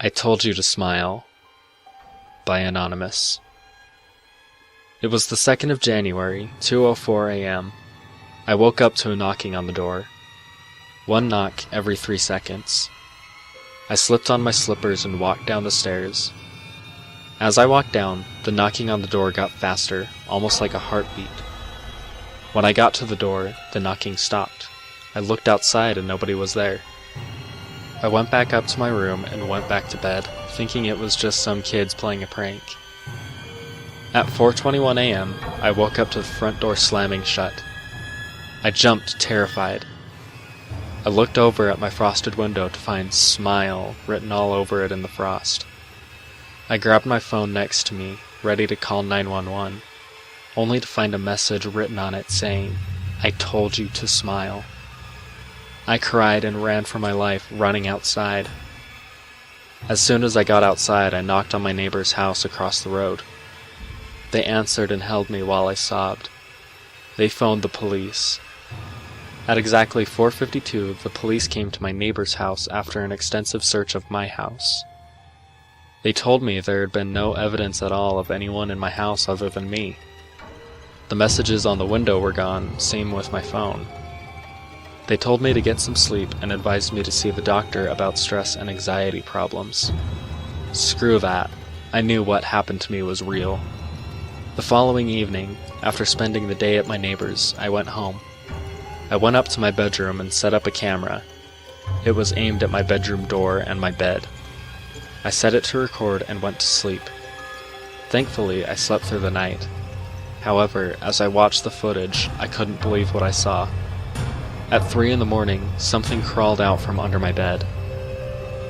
I Told You to Smile by Anonymous. It was the 2nd of January, 2:04 a.m. I woke up to a knocking on the door. One knock every 3 seconds. I slipped on my slippers and walked down the stairs. As I walked down, the knocking on the door got faster, almost like a heartbeat. When I got to the door, the knocking stopped. I looked outside and nobody was there. I went back up to my room and went back to bed, thinking it was just some kids playing a prank. At 4:21 a.m., I woke up to the front door slamming shut. I jumped, terrified. I looked over at my frosted window to find "Smile" written all over it in the frost. I grabbed my phone next to me, ready to call 911, only to find a message written on it saying, "I told you to smile." I cried and ran for my life, running outside. As soon as I got outside, I knocked on my neighbor's house across the road. They answered and held me while I sobbed. They phoned the police. At exactly 4:52, the police came to my neighbor's house after an extensive search of my house. They told me there had been no evidence at all of anyone in my house other than me. The messages on the window were gone, same with my phone. They told me to get some sleep and advised me to see the doctor about stress and anxiety problems. Screw that. I knew what happened to me was real. The following evening, after spending the day at my neighbor's, I went home. I went up to my bedroom and set up a camera. It was aimed at my bedroom door and my bed. I set it to record and went to sleep. Thankfully, I slept through the night. However, as I watched the footage, I couldn't believe what I saw. At 3 in the morning, something crawled out from under my bed.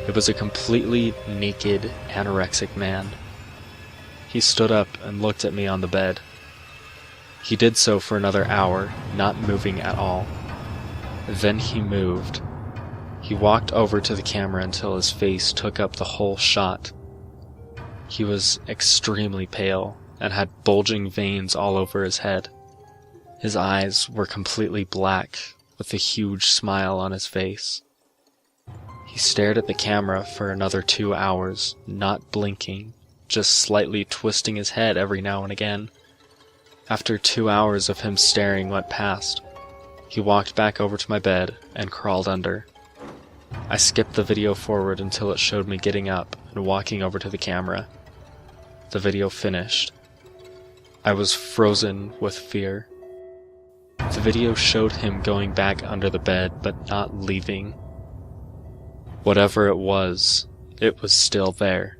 It was a completely naked, anorexic man. He stood up and looked at me on the bed. He did so for another hour, not moving at all. Then he moved. He walked over to the camera until his face took up the whole shot. He was extremely pale and had bulging veins all over his head. His eyes were completely black, with a huge smile on his face. He stared at the camera for another 2 hours, not blinking, just slightly twisting his head every now and again. After 2 hours of him staring went past, he walked back over to my bed and crawled under. I skipped the video forward until it showed me getting up and walking over to the camera. The video finished. I was frozen with fear. The video showed him going back under the bed, but not leaving. Whatever it was still there.